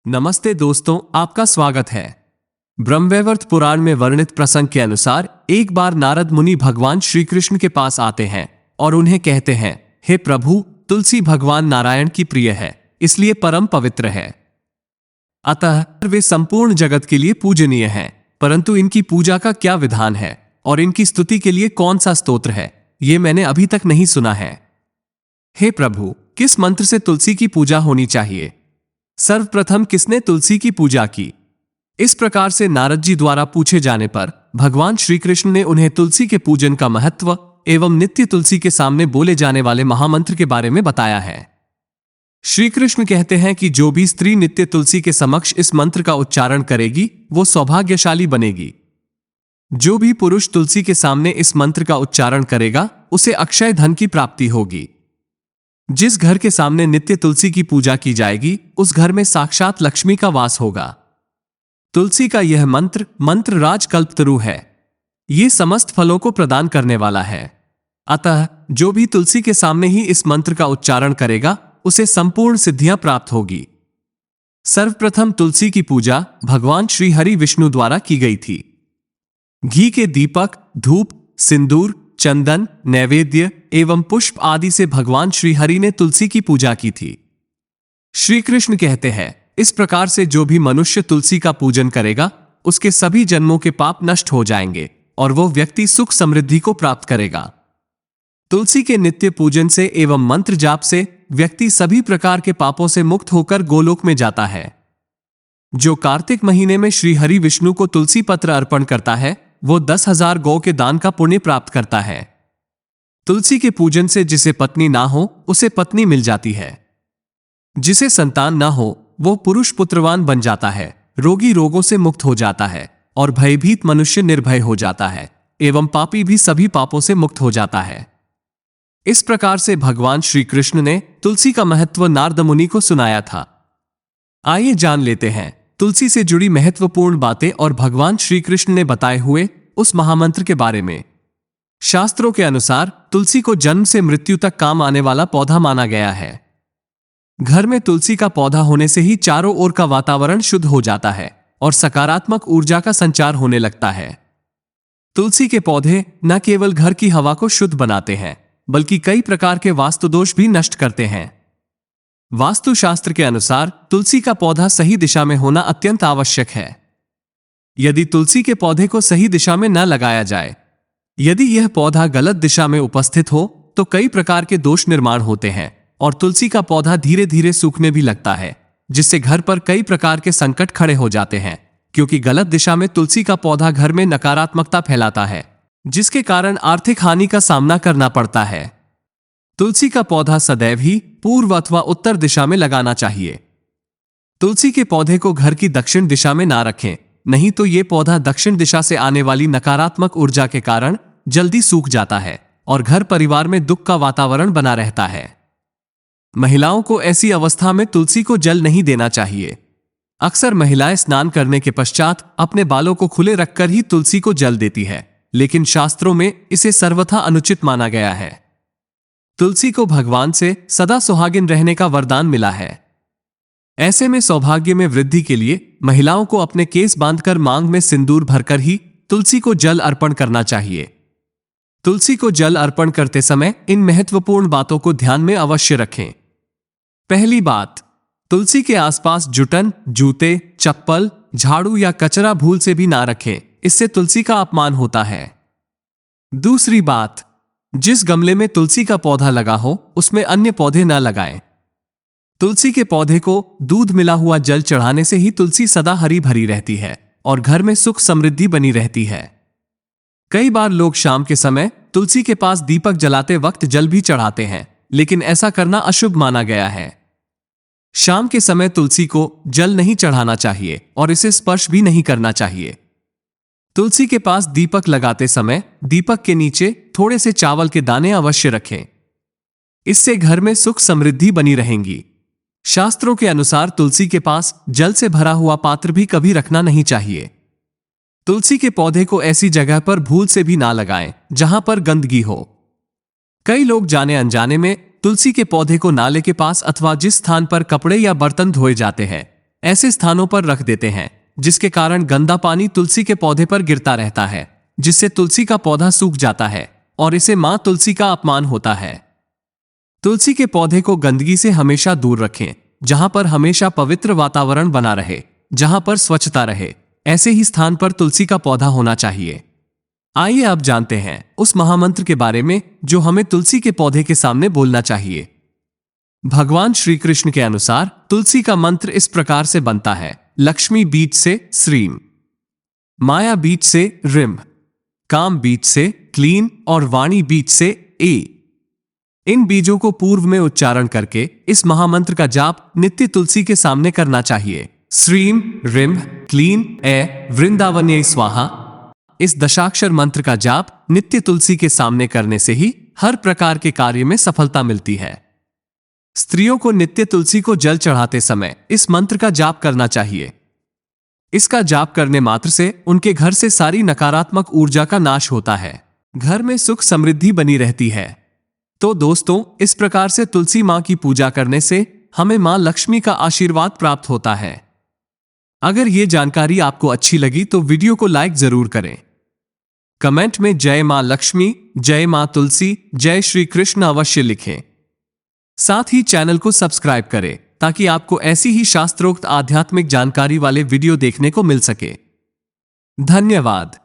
नमस्ते दोस्तों, आपका स्वागत है। ब्रह्मवैवर्त पुराण में वर्णित प्रसंग के अनुसार एक बार नारद मुनि भगवान श्री कृष्ण के पास आते हैं और उन्हें कहते हैं, हे प्रभु, तुलसी भगवान नारायण की प्रिय है, इसलिए परम पवित्र है। अतः वे संपूर्ण जगत के लिए पूजनीय हैं, परंतु इनकी पूजा का क्या विधान है और इनकी स्तुति के लिए कौन सा स्तोत्र है, ये मैंने अभी तक नहीं सुना है। हे प्रभु, किस मंत्र से तुलसी की पूजा होनी चाहिए? सर्वप्रथम किसने तुलसी की पूजा की? इस प्रकार से नारद जी द्वारा पूछे जाने पर भगवान श्री कृष्ण ने उन्हें तुलसी के पूजन का महत्व एवं नित्य तुलसी के सामने बोले जाने वाले महामंत्र के बारे में बताया है। श्री कृष्ण कहते हैं कि जो भी स्त्री नित्य तुलसी के समक्ष इस मंत्र का उच्चारण करेगी वो सौभाग्यशाली बनेगी। जो भी पुरुष तुलसी के सामने इस मंत्र का उच्चारण करेगा उसे अक्षय धन की प्राप्ति होगी। जिस घर के सामने नित्य तुलसी की पूजा की जाएगी उस घर में साक्षात लक्ष्मी का वास होगा। तुलसी का यह मंत्र राजकल्पतरु है। ये समस्त फलों को प्रदान करने वाला है। अतः जो भी तुलसी के सामने ही इस मंत्र का उच्चारण करेगा उसे संपूर्ण सिद्धियां प्राप्त होगी। सर्वप्रथम तुलसी की पूजा भगवान श्री हरि विष्णु द्वारा की गई थी। घी के दीपक, धूप, सिंदूर, चंदन, नैवेद्य एवं पुष्प आदि से भगवान श्री हरि ने तुलसी की पूजा की थी। श्री कृष्ण कहते हैं, इस प्रकार से जो भी मनुष्य तुलसी का पूजन करेगा उसके सभी जन्मों के पाप नष्ट हो जाएंगे और वो व्यक्ति सुख समृद्धि को प्राप्त करेगा। तुलसी के नित्य पूजन से एवं मंत्र जाप से व्यक्ति सभी प्रकार के पापों से मुक्त होकर गोलोक में जाता है। जो कार्तिक महीने में श्री हरि विष्णु को तुलसी पत्र अर्पण करता है वो 10,000 गौ के दान का पुण्य प्राप्त करता है। तुलसी के पूजन से जिसे पत्नी ना हो उसे पत्नी मिल जाती है। जिसे संतान ना हो वो पुरुष पुत्रवान बन जाता है, रोगी रोगों से मुक्त हो जाता है और भयभीत मनुष्य निर्भय हो जाता है एवं पापी भी सभी पापों से मुक्त हो जाता है। इस प्रकार से भगवान श्री कृष्ण ने तुलसी का महत्व नारद मुनि को सुनाया था। आइए जान लेते हैं तुलसी से जुड़ी महत्वपूर्ण बातें और भगवान श्री कृष्ण ने बताए हुए उस महामंत्र के बारे में। शास्त्रों के अनुसार तुलसी को जन्म से मृत्यु तक काम आने वाला पौधा माना गया है। घर में तुलसी का पौधा होने से ही चारों ओर का वातावरण शुद्ध हो जाता है और सकारात्मक ऊर्जा का संचार होने लगता है। तुलसी के पौधे न केवल घर की हवा को शुद्ध बनाते हैं बल्कि कई प्रकार के वास्तु दोष भी नष्ट करते हैं। वास्तुशास्त्र के अनुसार तुलसी का पौधा सही दिशा में होना अत्यंत आवश्यक है। यदि तुलसी के पौधे को सही दिशा में न लगाया जाए, यदि यह पौधा गलत दिशा में उपस्थित हो तो कई प्रकार के दोष निर्माण होते हैं और तुलसी का पौधा धीरे धीरे सूखने भी लगता है, जिससे घर पर कई प्रकार के संकट खड़े हो जाते हैं। क्योंकि गलत दिशा में तुलसी का पौधा घर में नकारात्मकता फैलाता है, जिसके कारण आर्थिक हानि का सामना करना पड़ता है। तुलसी का पौधा सदैव ही पूर्व अथवा उत्तर दिशा में लगाना चाहिए। तुलसी के पौधे को घर की दक्षिण दिशा में ना रखें, नहीं तो यह पौधा दक्षिण दिशा से आने वाली नकारात्मक ऊर्जा के कारण जल्दी सूख जाता है और घर परिवार में दुख का वातावरण बना रहता है। महिलाओं को ऐसी अवस्था में तुलसी को जल नहीं देना चाहिए। अक्सर महिलाएं स्नान करने के पश्चात अपने बालों को खुले रखकर ही तुलसी को जल देती है, लेकिन शास्त्रों में इसे सर्वथा अनुचित माना गया है। तुलसी को भगवान से सदा सुहागिन रहने का वरदान मिला है। ऐसे में सौभाग्य में वृद्धि के लिए महिलाओं को अपने केस बांधकर मांग में सिंदूर भरकर ही तुलसी को जल अर्पण करना चाहिए। तुलसी को जल अर्पण करते समय इन महत्वपूर्ण बातों को ध्यान में अवश्य रखें। पहली बात, तुलसी के आसपास जुटन, जूते, चप्पल, झाड़ू या कचरा भूल से भी ना रखें, इससे तुलसी का अपमान होता है। दूसरी बात, जिस गमले में तुलसी का पौधा लगा हो उसमें अन्य पौधे न लगाएं। तुलसी के पौधे को दूध मिला हुआ जल चढ़ाने से ही तुलसी सदा हरी भरी रहती है और घर में सुख समृद्धि बनी रहती है। कई बार लोग शाम के समय तुलसी के पास दीपक जलाते वक्त जल भी चढ़ाते हैं, लेकिन ऐसा करना अशुभ माना गया है। शाम के समय तुलसी को जल नहीं चढ़ाना चाहिए और इसे स्पर्श भी नहीं करना चाहिए। तुलसी के पास दीपक लगाते समय दीपक के नीचे थोड़े से चावल के दाने अवश्य रखें। इससे घर में सुख समृद्धि बनी रहेंगी। शास्त्रों के अनुसार तुलसी के पास जल से भरा हुआ पात्र भी कभी रखना नहीं चाहिए। तुलसी के पौधे को ऐसी जगह पर भूल से भी ना लगाएं जहां पर गंदगी हो। कई लोग जाने अनजाने में तुलसी के पौधे को नाले के पास अथवा जिस स्थान पर कपड़े या बर्तन धोए जाते हैं ऐसे स्थानों पर रख देते हैं जिसके कारण गंदा पानी तुलसी के पौधे पर गिरता रहता है, जिससे तुलसी का पौधा सूख जाता है और इसे मां तुलसी का अपमान होता है। तुलसी के पौधे को गंदगी से हमेशा दूर रखें, जहां पर हमेशा पवित्र वातावरण बना रहे, जहां पर स्वच्छता रहे, ऐसे ही स्थान पर तुलसी का पौधा होना चाहिए। आइए अब जानते हैं उस महामंत्र के बारे में जो हमें तुलसी के पौधे के सामने बोलना चाहिए। भगवान श्री कृष्ण के अनुसार तुलसी का मंत्र इस प्रकार से बनता है। लक्ष्मी बीज से श्रीम, माया बीज से रिम, काम बीज से क्लीन और वाणी बीज से ए। इन बीजों को पूर्व में उच्चारण करके इस महामंत्र का जाप नित्य तुलसी के सामने करना चाहिए। श्रीम रिम क्लीन ए वृंदावन्य स्वाहा। इस दशाक्षर मंत्र का जाप नित्य तुलसी के सामने करने से ही हर प्रकार के कार्य में सफलता मिलती है। स्त्रियों को नित्य तुलसी को जल चढ़ाते समय इस मंत्र का जाप करना चाहिए। इसका जाप करने मात्र से उनके घर से सारी नकारात्मक ऊर्जा का नाश होता है, घर में सुख समृद्धि बनी रहती है। तो दोस्तों, इस प्रकार से तुलसी मां की पूजा करने से हमें मां लक्ष्मी का आशीर्वाद प्राप्त होता है। अगर ये जानकारी आपको अच्छी लगी तो वीडियो को लाइक जरूर करें। कमेंट में जय मां लक्ष्मी, जय मां तुलसी, जय श्री कृष्ण अवश्य लिखें। साथ ही चैनल को सब्सक्राइब करें ताकि आपको ऐसी ही शास्त्रोक्त आध्यात्मिक जानकारी वाले वीडियो देखने को मिल सके। धन्यवाद।